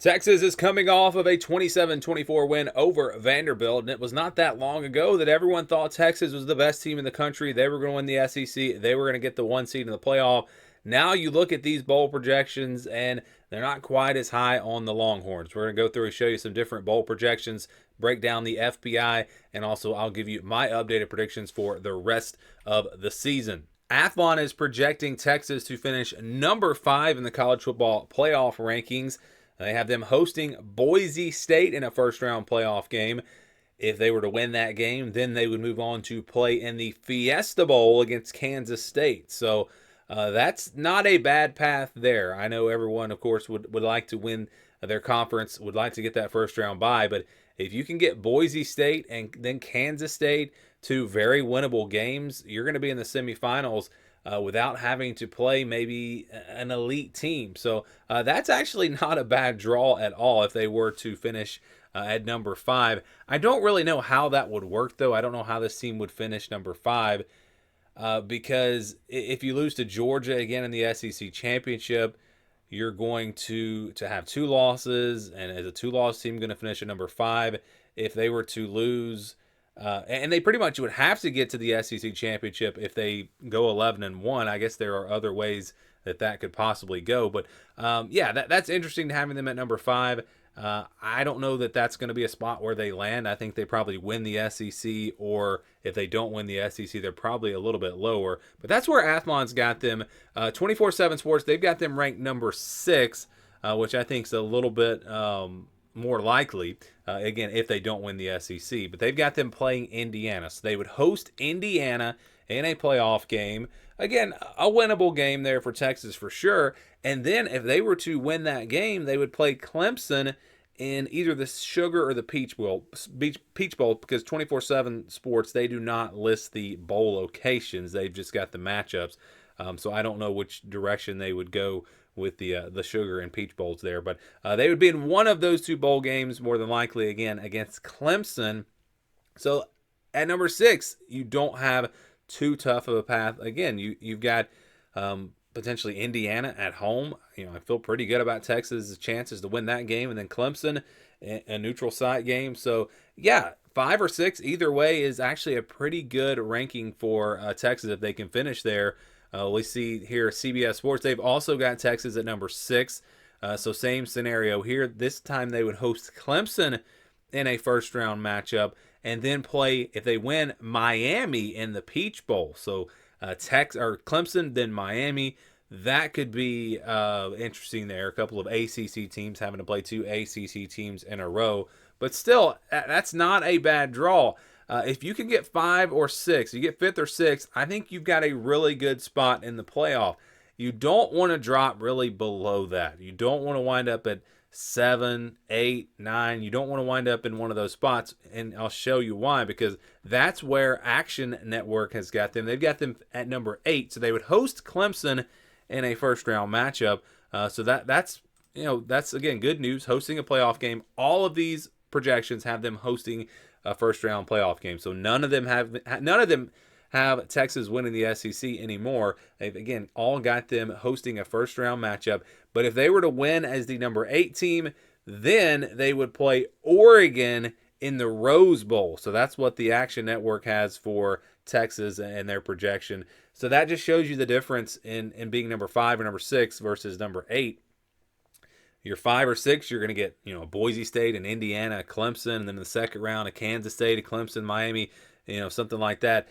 Texas is coming off of a 27-24 win over Vanderbilt, and it was not that long ago that everyone thought Texas was the best team in the country. They were going to win the SEC. They were going to get the 1 seed in the playoff. Now you look at these bowl projections, and they're not quite as high on the Longhorns. We're going to go through and show you some different bowl projections, break down the FPI, and also I'll give you my updated predictions for the rest of the season. Athlon is projecting Texas to finish number 5 in the college football playoff rankings. They have them hosting Boise State in a first-round playoff game. If they were to win that game, then they would move on to play in the Fiesta Bowl against Kansas State. So that's not a bad path there. I know everyone, of course, would like to win their conference, would like to get that first-round bye, but if you can get Boise State and then Kansas State, two very winnable games, you're going to be in the semifinals without having to play maybe an elite team. So that's actually not a bad draw at all if they were to finish at number 5. I don't really know how that would work, though. I don't know how this team would finish number 5 because if you lose to Georgia again in the SEC championship, you're going to have 2 losses, and as a 2-loss team, going to finish at number 5. If they were to lose, and they pretty much would have to get to the SEC championship if they go 11-1. I guess there are other ways that could possibly go, but yeah, that's interesting having them at number 5. I don't know that that's going to be a spot where they land. I think they probably win the SEC, or if they don't win the SEC, they're probably a little bit lower. But that's where Athlon's got them. 24/7 Sports, they've got them ranked number 6, which I think is a little bit more likely, again, if they don't win the SEC. But they've got them playing Indiana. So they would host Indiana in a playoff game. Again, a winnable game there for Texas for sure. And then if they were to win that game, they would play Clemson in either the Sugar or the Peach Bowl, because 24/7 Sports, they do not list the bowl locations. They've just got the matchups. So I don't know which direction they would go with the Sugar and Peach Bowls there. But they would be in one of those 2 bowl games, more than likely, again, against Clemson. So at number 6, you don't have too tough of a path. Again, you've got potentially Indiana at home. I feel pretty good about Texas' chances to win that game, and then Clemson, a neutral site game. So yeah, 5 or 6 either way is actually a pretty good ranking for Texas if they can finish there. We see here CBS Sports, they've also got Texas at number 6. So same scenario here. This time they would host Clemson in a first-round matchup, and then play, if they win, Miami in the Peach Bowl. So Clemson, then Miami. That could be interesting there. A couple of ACC teams having to play 2 ACC teams in a row. But still, that's not a bad draw. If you can get 5 or 6, you get 5th or 6th, I think you've got a really good spot in the playoff. You don't want to drop really below that. You don't want to wind up at 7, 8, 9. You don't want to wind up in one of those spots, and I'll show you why, because that's where Action Network has got them. They've got them at number 8, so they would host Clemson in a first-round matchup. So that's again good news. Hosting a playoff game. All of these projections have them hosting a first-round playoff game. So none of them have Texas winning the SEC anymore. They've, again, all got them hosting a first-round matchup. But if they were to win as the number 8 team, then they would play Oregon in the Rose Bowl. So that's what the Action Network has for Texas and their projection. So that just shows you the difference in being number 5 or number 6 versus number 8. You're 5 or 6, you're going to get Boise State and Indiana, Clemson, and then in the second round, a Kansas State, a Clemson, Miami, something like that.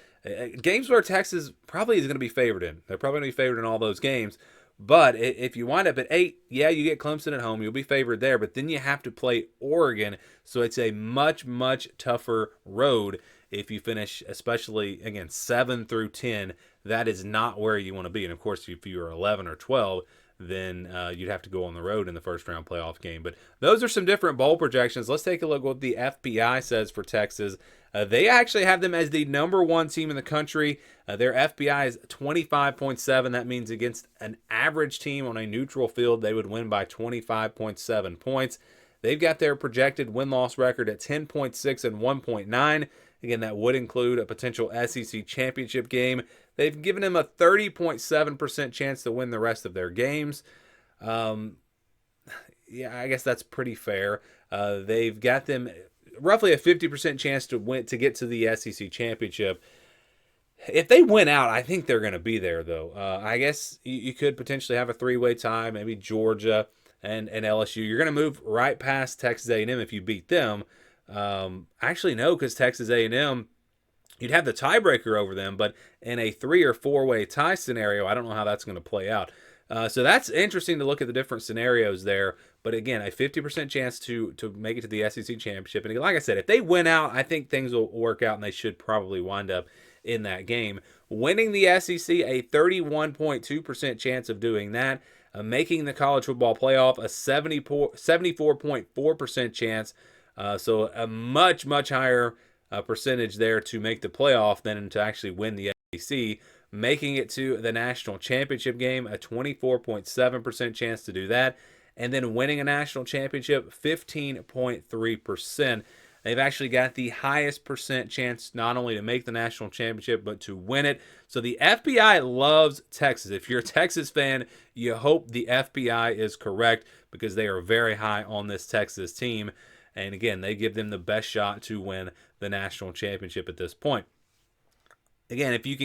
Games where Texas probably is going to be favored in. They're probably going to be favored in all those games. But if you wind up at 8, yeah, you get Clemson at home. You'll be favored there. But then you have to play Oregon. So it's a much, much tougher road if you finish, especially, again, 7 through 10. That is not where you want to be. And, of course, if you're 11 or 12, then you'd have to go on the road in the first-round playoff game. But those are some different bowl projections. Let's take a look at what the FPI says for Texas. They actually have them as the number 1 team in the country. Their FPI is 25.7. That means against an average team on a neutral field, they would win by 25.7 points. They've got their projected win-loss record at 10.6 and 1.9. Again, that would include a potential SEC championship game. They've given him a 30.7% chance to win the rest of their games. yeah, I guess that's pretty fair. They've got them roughly a 50% chance to get to the SEC championship. If they win out, I think they're going to be there, though. I guess you could potentially have a three-way tie, maybe Georgia and LSU. You're going to move right past Texas A&M if you beat them. Actually, no, because Texas A&M, you'd have the tiebreaker over them, but in a three or four-way tie scenario, I don't know how that's going to play out. So that's interesting to look at the different scenarios there. But again, a 50% chance to make it to the SEC championship. And like I said, if they win out, I think things will work out, and they should probably wind up in that game. Winning the SEC, a 31.2% chance of doing that. Making the college football playoff, a 74.4% chance. So a much, much higher percentage there to make the playoff than to actually win the SEC. Making it to the national championship game, a 24.7% chance to do that. And then winning a national championship, 15.3%. They've actually got the highest percent chance not only to make the national championship, but to win it. So the FBI loves Texas. If you're a Texas fan, you hope the FBI is correct because they are very high on this Texas team. And again, they give them the best shot to win the national championship at this point. Again, if you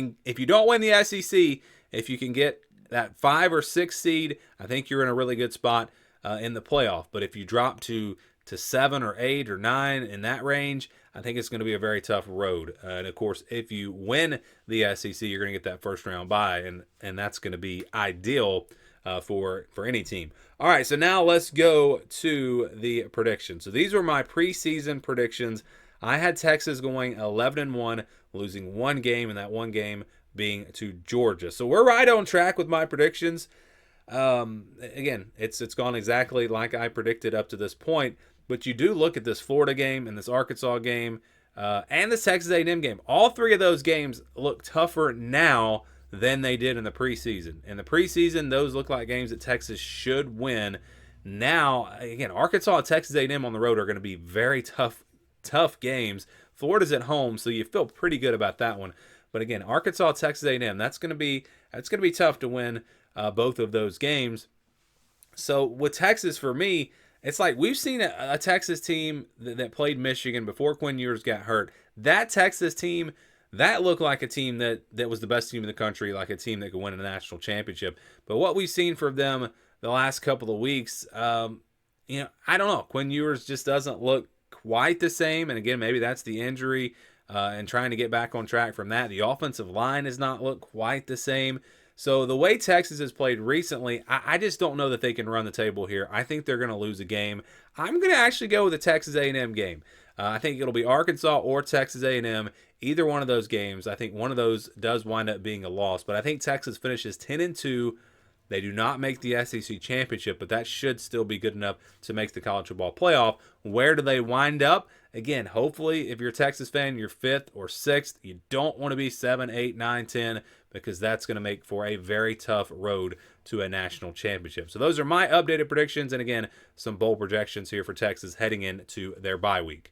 don't win the SEC, if you can get that 5 or 6 seed, I think you're in a really good spot in the playoff. But if you drop to 7 or 8 or 9 in that range, I think it's going to be a very tough road. And of course, if you win the SEC, you're going to get that first round bye, and that's going to be ideal for any team. All right, so now let's go to the predictions. So these were my preseason predictions. I had Texas going 11-1, losing one game, and that one game being to Georgia. So we're right on track with my predictions. Again, it's gone exactly like I predicted up to this point. But you do look at this Florida game and this Arkansas game and this Texas A&M game. All three of those games look tougher now than they did in the preseason. In the preseason, those look like games that Texas should win. Now, again, Arkansas and Texas A&M on the road are going to be very tough games. Florida's at home, so you feel pretty good about that one. But again, Arkansas, Texas A&M, that's going to be tough to win both of those games. So with Texas, for me, it's like we've seen a Texas team that played Michigan before Quinn Ewers got hurt. That Texas team, that looked like a team that was the best team in the country, like a team that could win a national championship. But what we've seen from them the last couple of weeks, I don't know. Quinn Ewers just doesn't look quite the same. And again, maybe that's the injury and trying to get back on track from that. The offensive line has not looked quite the same. So the way Texas has played recently, I just don't know that they can run the table here. I think they're going to lose a game. I'm going to actually go with the Texas A&M game. I think it'll be Arkansas or Texas A&M. Either one of those games, I think one of those does wind up being a loss. But I think Texas finishes 10-2. They do not make the SEC championship, but that should still be good enough to make the college football playoff. Where do they wind up? Again, hopefully, if you're a Texas fan, you're 5th or 6th. You don't want to be 7, 8, 9, 10, because that's going to make for a very tough road to a national championship. So those are my updated predictions, and again, some bold projections here for Texas heading into their bye week.